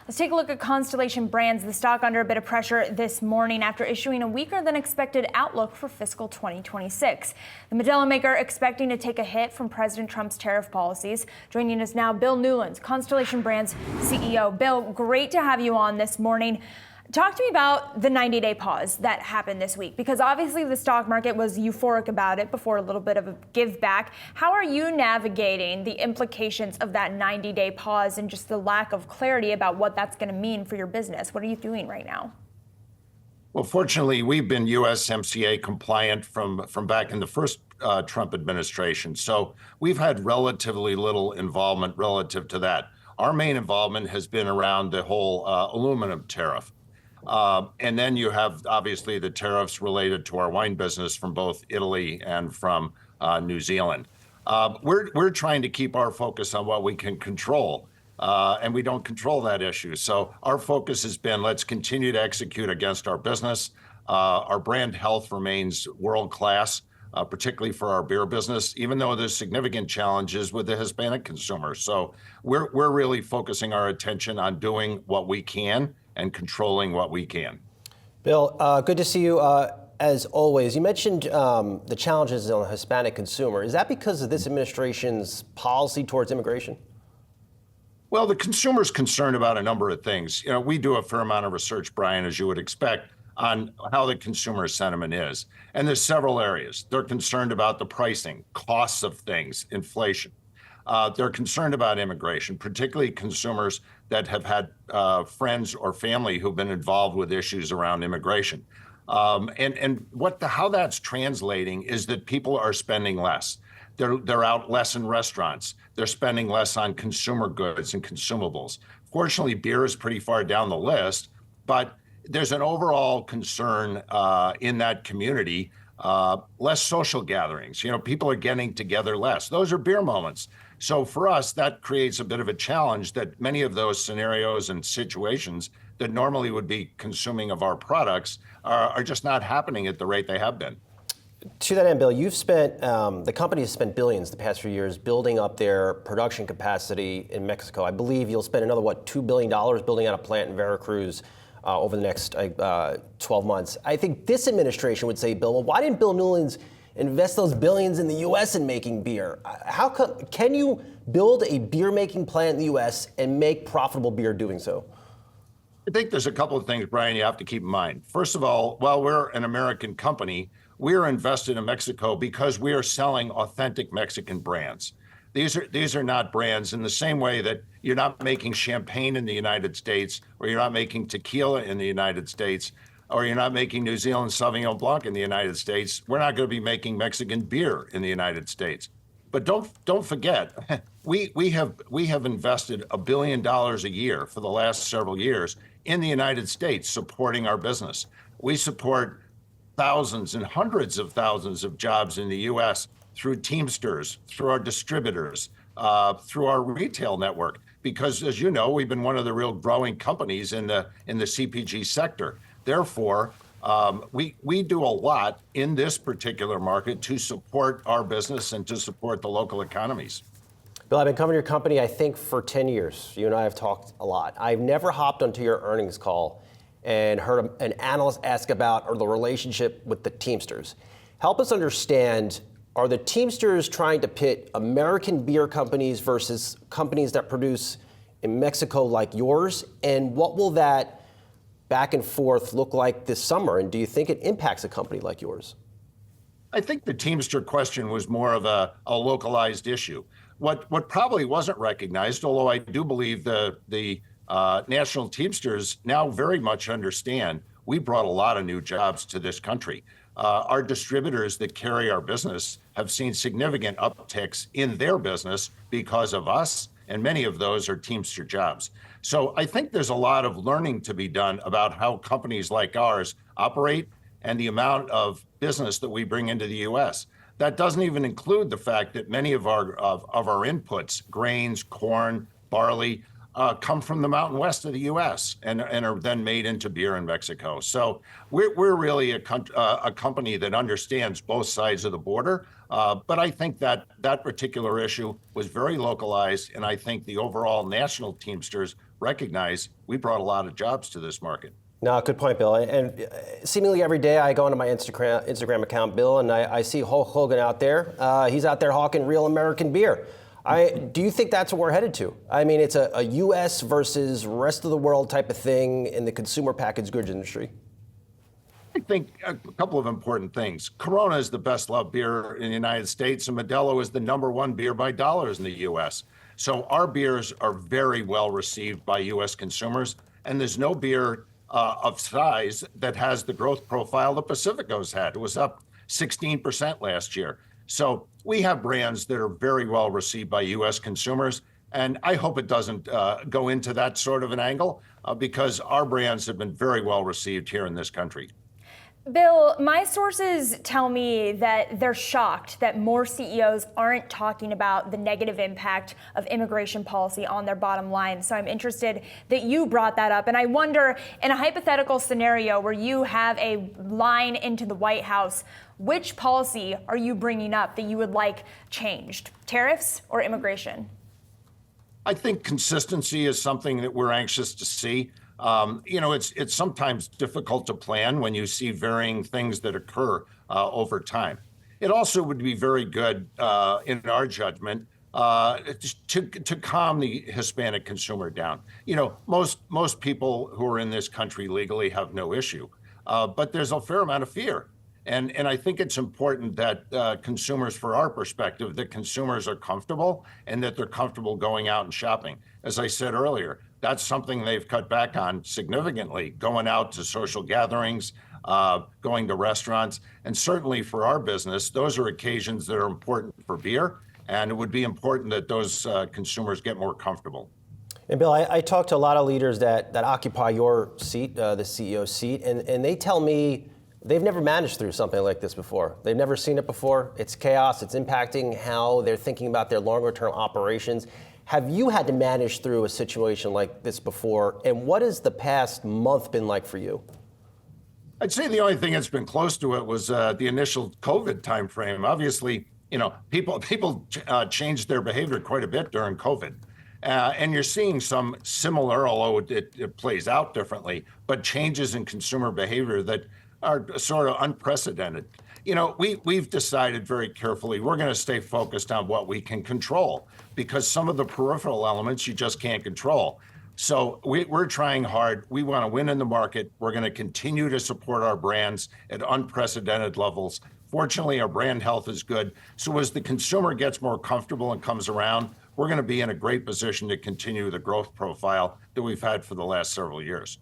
Let's take a look at Constellation Brands, the stock under a bit of pressure this morning after issuing a weaker than expected outlook for fiscal 2026. The Modelo maker expecting to take a hit from President Trump's tariff policies. Joining us now, Bill Newlands, Constellation Brands CEO. Bill, great to have you on this morning. Talk to me about the 90-day pause that happened this week, because obviously the stock market was euphoric about it before a little bit of a give back. How are you navigating the implications of that 90-day pause and just the lack of clarity about what that's going to mean for your business? What are you doing right now? Well, fortunately, we've been USMCA compliant from back in the first Trump administration. So we've had relatively little involvement relative to that. Our main involvement has been around the whole aluminum tariff. And then you have, obviously, the tariffs related to our wine business from both Italy and from New Zealand. We're trying to keep our focus on what we can control, and we don't control that issue. So our focus has been, let's continue to execute against our business. Our brand health remains world-class, particularly for our beer business, even though there's significant challenges with the Hispanic consumer. So we're really focusing our attention on doing what we can and controlling what we can. Bill, good to see you as always. You mentioned the challenges on the Hispanic consumer. Is that because of this administration's policy towards immigration? Well, the consumer's concerned about a number of things. You know, we do a fair amount of research, Brian, as you would expect, on how the consumer sentiment is. And there's several areas. They're concerned about the pricing, costs of things, inflation. They're concerned about immigration, particularly consumers that have had friends or family who've been involved with issues around immigration. And how that's translating is that people are spending less. They're out less in restaurants. They're spending less on consumer goods and consumables. Fortunately, beer is pretty far down the list, but there's an overall concern in that community, less social gatherings. You know, people are getting together less. Those are beer moments. So for us, that creates a bit of a challenge that many of those scenarios and situations that normally would be consuming of our products are just not happening at the rate they have been. To that end, Bill, you've spent, the company has spent billions the past few years building up their production capacity in Mexico. I believe you'll spend another, $2 billion building out a plant in Veracruz over the next 12 months. I think this administration would say, Bill, well, why didn't Bill Newlands invest those billions in the U.S. in making beer? How can you build a beer-making plant in the U.S. and make profitable beer doing so? I think there's a couple of things, Brian, you have to keep in mind. First of all, while we're an American company, we're invested in Mexico because we are selling authentic Mexican brands. These are not brands in the same way that you're not making champagne in the United States, or you're not making tequila in the United States, or you're not making New Zealand Sauvignon Blanc in the United States. We're not going to be making Mexican beer in the United States. But don't forget, we have invested $1 billion a year for the last several years in the United States supporting our business. We support thousands and hundreds of thousands of jobs in the U.S. through Teamsters, through our distributors, through our retail network. Because, as you know, we've been one of the real growing companies in the CPG sector. Therefore, we do a lot in this particular market to support our business and to support the local economies. Bill, I've been covering your company, I think, for 10 years. You and I have talked a lot. I've never hopped onto your earnings call and heard an analyst ask about the relationship with the Teamsters. Help us understand, are the Teamsters trying to pit American beer companies versus companies that produce in Mexico like yours? And what will that back and forth look like this summer? And do you think it impacts a company like yours? I think the Teamster question was more of a localized issue. What probably wasn't recognized, although I do believe the National Teamsters now very much understand, we brought a lot of new jobs to this country. Our distributors that carry our business have seen significant upticks in their business because of us, and many of those are Teamster jobs. So I think there's a lot of learning to be done about how companies like ours operate and the amount of business that we bring into the U.S. That doesn't even include the fact that many of our inputs, grains, corn, barley, come from the Mountain West of the U.S. and are then made into beer in Mexico. So we're really a company that understands both sides of the border. But I think that particular issue was very localized, and I think the overall national Teamsters recognize we brought a lot of jobs to this market. No, good point, Bill. And seemingly every day I go into my Instagram account, Bill, and I see Hulk Hogan out there. He's out there hawking real American beer. Do you think that's what we're headed to? I mean, it's a U.S. versus rest of the world type of thing in the consumer packaged goods industry. I think a couple of important things. Corona is the best loved beer in the United States, and Modelo is the #1 beer by dollars in the U.S. So our beers are very well received by U.S. consumers, and there's no beer of size that has the growth profile that Pacifico's had. It was up 16% last year. So we have brands that are very well received by U.S. consumers, and I hope it doesn't go into that sort of an angle because our brands have been very well received here in this country. Bill, my sources tell me that they're shocked that more CEOs aren't talking about the negative impact of immigration policy on their bottom line. So I'm interested that you brought that up. And I wonder, in a hypothetical scenario where you have a line into the White House, which policy are you bringing up that you would like changed? Tariffs or immigration? I think consistency is something that we're anxious to see. It's sometimes difficult to plan when you see varying things that occur over time. It also would be very good, in our judgment, to calm the Hispanic consumer down. Most people who are in this country legally have no issue, but there's a fair amount of fear. And I think it's important that consumers, for our perspective, that consumers are comfortable and that they're comfortable going out and shopping. As I said earlier, that's something they've cut back on significantly, going out to social gatherings, going to restaurants. And certainly for our business, those are occasions that are important for beer. And it would be important that those consumers get more comfortable. And Bill, I talked to a lot of leaders that occupy your seat, the CEO seat, and they tell me they've never managed through something like this before. They've never seen it before. It's chaos. It's impacting how they're thinking about their longer term operations. Have you had to manage through a situation like this before? And what has the past month been like for you? I'd say the only thing that's been close to it was the initial COVID timeframe. Obviously, people changed their behavior quite a bit during COVID. And you're seeing some similar, although it plays out differently, but changes in consumer behavior that are sort of unprecedented. We've decided very carefully we're going to stay focused on what we can control because some of the peripheral elements you just can't control. So we're trying hard. We want to win in the market. We're going to continue to support our brands at unprecedented levels. Fortunately, our brand health is good. So as the consumer gets more comfortable and comes around, we're going to be in a great position to continue the growth profile that we've had for the last several years.